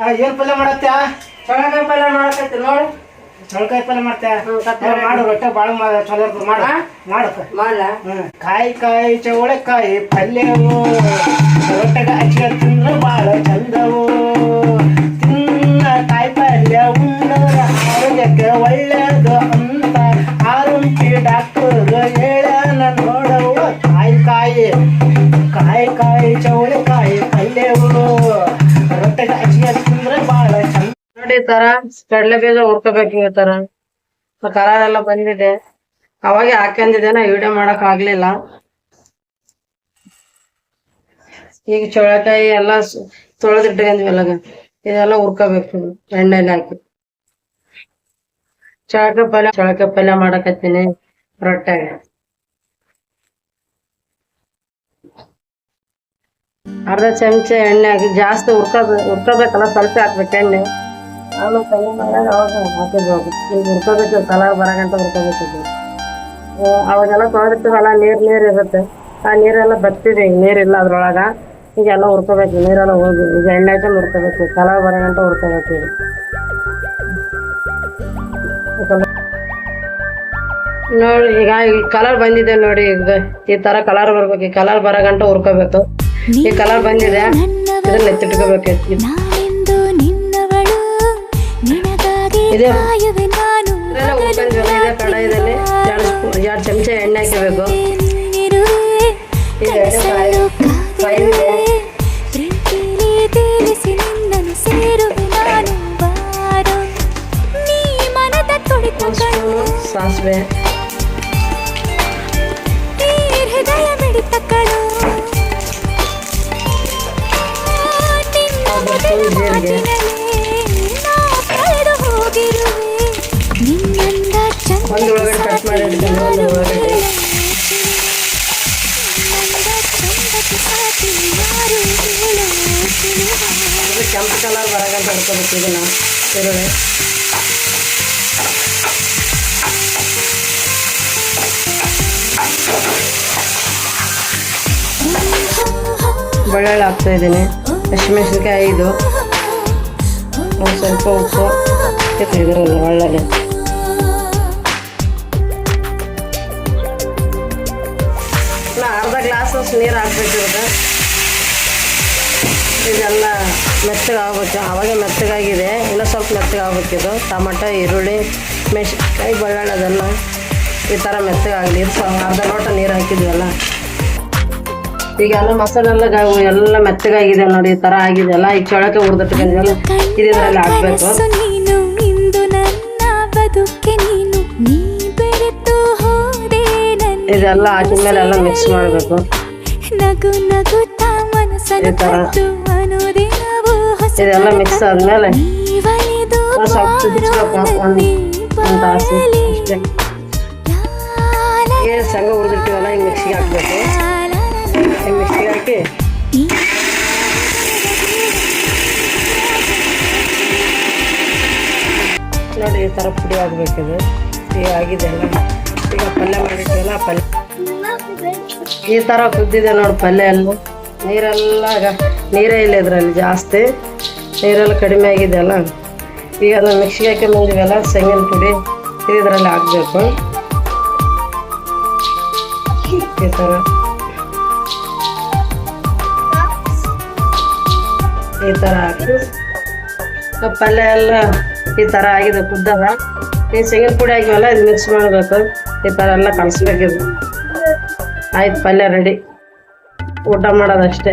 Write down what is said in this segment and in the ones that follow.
ಏನ್ ಪಲ್ಯ ಮಾಡತ್ಯ? ಚೌಳಿಕಾಯಿ ಪಲ್ಯ ಮಾಡಕತ್ತಿ ನೋಡಿ. ಚೌಳಿಕಾಯಿ ಪಲ್ಯ ಮಾಡ್ತ್ಯಾ? ಮಾಡು ರೊಟ್ಟೆ ಬಾಳ ಚಲೋ ಮಾಡಕ್ಕ ಮಾಡ್ಲ. ಕಾಯಿ ಕಾಯಿ ಚೌಳಿಕಾಯಿ ಪಲ್ಯವು ರೊಟ್ಟೆಗ ಹಚ್ಚಿಗೆ ತಿಂದ್ರೆ ಬಾಳ ಚಂದವು. ತಿನ್ನ ಕಾಯಿ ಪಲ್ಯ ಉಂಡರ ಆರೋಗ್ಯಕ್ಕೆ ಒಳ್ಳೇದು ಅಂತ ಆರೋಗ್ಯ ಡಾಕ್ಟರ್ ಹೇಳ್ಯಾನ ನೋಡವು. ಕಾಯಿ ಕಾಯಿ ಕಾಯಿ ಕಾಯಿ ಚೌಳಿಕಾಯಿ ಪಲ್ಯವು ರೊಟ್ಟೆಗ ಹಚ್ಚಿಗೆ ತಿಂದ್ರೆ ಬಾಳ ಚಂದ. ನೋಡಿ ಈ ತರ ಕಡಲೆ ಬೀಜ ಹುರ್ಕೋಬೇಕು. ಈ ತರ ಕಲರ್ ಎಲ್ಲ ಬಂದಿದೆ. ಅವಾಗ ಹಾಕೊಂಡಿದ್ದೆ, ನಾ ವಿಡಿಯೋ ಮಾಡಕ್ ಆಗ್ಲಿಲ್ಲ. ಈಗ ಚೌಳಿಕಾಯಿ ಎಲ್ಲ ತೊಳೆದಿಟ್ಕೊಂಡಿವಲ್ಲ, ಇದೆಲ್ಲ ಹುರ್ಕೋಬೇಕು ಎಣ್ಣೆಲಿ ಹಾಕಿ. ಚೌಳಿಕಾಯಿ ಪಲ್ಯ ಮಾಡಕತ್ತೀನಿ ರೊಟ್ಟೆಗೆ. ಅರ್ಧ ಚಮಚ ಎಣ್ಣೆ ಹಾಕಿ, ಜಾಸ್ತಿ ಹುರ್ಕೋಬೇಕಲ್ಲ, ಸ್ವಲ್ಪ ಹಾಕ್ಬೇಕು ಎಣ್ಣೆ. ಆಮೇಲೆ ಕೈ ಮಾಡಿದಾಗ ಅವಾಗ ಹಾಕಿದ್ಬೇಕು. ಈಗ ಹುರ್ಕೋಬೇಕು, ಕಲರ್ ಬರಗಂಟ ಹುರ್ಕೋಬೇಕು. ಅವಾಗೆಲ್ಲ ತೊಳೆದಿರ್ತೀವಲ್ಲ, ನೀರ್ ಇರುತ್ತೆ. ಆ ನೀರೆಲ್ಲ ಬತ್ತಿದೆ, ಈಗ ನೀರಿಲ್ಲ ಅದ್ರೊಳಗ. ಈಗೆಲ್ಲ ಹುರ್ಕೋಬೇಕು, ನೀರೆಲ್ಲ ಹೋಗಿ ಈಗ ಎಣ್ಣೆ ಹಾಕೊಂಡು ಹುರ್ಕೋಬೇಕು, ಕಲರ್ ಬರಗಂಟ ಹುರ್ಕೋಬೇಕು. ಈಗ ನೋಡಿ, ಈಗ ಈ ಕಲರ್ ಬಂದಿದೆ ನೋಡಿ. ಈಗ ಈ ತರ ಕಲರ್ ಬರ್ಬೇಕು. ಈ ಕಲರ್ ಬರಗಂಟ ಹುರ್ಕೋಬೇಕು. ಈ ಕಲರ್ ಬಂದಿದೆ, ಇದನ್ನ ಎತ್ತಿಟ್ಕೋಬೇಕು. ಇದೇ ಕಡಾಯಿದಲ್ಲಿ 2 ಚಮಚ ಎಣ್ಣೆ ಹಾಕಬೇಕು. ಸಾಸಿವೆ, ಜೀರಿಗೆ, ಒಂದು ಒಳಗಡೆ ಕಟ್ ಮಾಡಿ ಇಟ್ಕೊಂಡು ಒಂದು ಒಳಗಡೆ ಕೆಂಪು ಕಲರ್ ಬರಗಂಟ ಹುರ್ಕೋಬೇಕು. ಇದನ್ನ ಈರುಳ್ಳಿ, ಬೆಳ್ಳುಳ್ಳಿ ಹಾಕ್ತಾ ಇದ್ದೀನಿ. ಹಸಿಮೆಣಸಿನ್ಕಾಯಿ 5, ಒಂದು ಸ್ವಲ್ಪ ಉಪ್ಪು ಇದರಲ್ಲಿ ಒಳ್ಳೆ. ಅರ್ಧ ಗ್ಲಾಸ್ ನೀರು ಹಾಕ್ಬೇಕಿರುತ್ತೆ. ಇದೆಲ್ಲ ಮೆತ್ತಗಾಗ್ಬೇಕು. ಅವಾಗ ಮೆತ್ತಗಾಗಿದೆ, ಇನ್ನೂ ಸ್ವಲ್ಪ ಮೆತ್ತಗಾಗ್ಬೇಕಿದು. ಟೊಮಟೊ, ಈರುಳ್ಳಿ, ಮೆಣಸಿನ್ಕಾಯಿ, ಬೆಳ್ಳುಳ್ಳಿ ಅದೆಲ್ಲ ಈ ಥರ ಮೆತ್ತಗಾಗಲಿ. ಅರ್ಧ ಲೋಟ ನೀರು ಹಾಕಿದ್ವಲ್ಲ. ಈಗ ಎಲ್ಲ ಮಸಾಲೆ ಎಲ್ಲ ಮೆತ್ತಗಾಗಿದೆ ನೋಡಿ, ಈ ಥರ ಆಗಿದೆಯಲ್ಲ. ಈಗ ಚೌಳಿಕಾಯಿ ಹುರಿದಿಟ್ಕೊಂಡಿದ್ವಲ್ಲ, ಇದರಲ್ಲಿ ಹಾಕ್ಬೇಕು. ಇದೆಲ್ಲ ಹಾಕಿದ್ಮೇಲೆ ಎಲ್ಲ ಮಿಕ್ಸ್ ಮಾಡಬೇಕು. ಈ ಥರ ಇದೆಲ್ಲ ಮಿಕ್ಸ್ ಆದ್ಮೇಲೆ ಸ್ವಲ್ಪ ಕುದಿಸ್ಬೇಕು, ಒಂದು ತಾಸು ಅಷ್ಟೇ. ಶೇಂಗಾ ಹುರಿದಿರ್ತೀವಲ್ಲ, ಹಿಂಗೆ ಮಿಕ್ಸಿಗೆ ಹಾಕ್ಬೇಕು. ಹಿಂಗೆ ಮಿಕ್ಸಿಗೆ ಹಾಕಿ ನೋಡಿ, ಈ ಥರ ಪುಡಿ ಆಗಬೇಕಿದು. ಈಗ ಆಗಿದೆಯಲ್ಲ. ಈಗ ಪಲ್ಯ ಮಾಡಿರ್ತೀವಲ್ಲ, ಪಲ್ಯ ಈ ಥರ ಕುದ್ದಿದೆ ನೋಡಿ. ಪಲ್ಯ ಎಲ್ಲ ನೀರೇ ಇಲ್ಲ ಇದರಲ್ಲಿ, ಜಾಸ್ತಿ ನೀರೆಲ್ಲ ಕಡಿಮೆ ಆಗಿದೆಯಲ್ಲ. ಈಗ ಅದನ್ನು ಮಿಕ್ಸಿಗೆ ಹಾಕಿ ಬಂದಿವಲ್ಲ, ಶೇಂಗಿನ ಪುಡಿ ಇದರಲ್ಲಿ ಹಾಕಬೇಕು. ಈ ಥರ ಹಾಕಿ ಪಲ್ಯ ಎಲ್ಲ ಈ ಥರ ಆಗಿದೆ, ಕುದ್ದದ. ಈ ಶೇಂಗಿನ ಪುಡಿ ಆಗಿವಲ್ಲ, ಇದು ಮಿಕ್ಸ್ ಮಾಡಬೇಕು. ಈ ಥರ ಎಲ್ಲ ಕಲಿಸ್ಬೇಕಿದು. ಆಯ್ತು, ಪಲ್ಯ ರೆಡಿ. ಊಟ ಮಾಡೋದಷ್ಟೇ.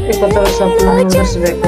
ಕೊತ್ತಂಬರಿ ಸೊಪ್ಪು ಉದುರಿಸ್ಬೇಕು.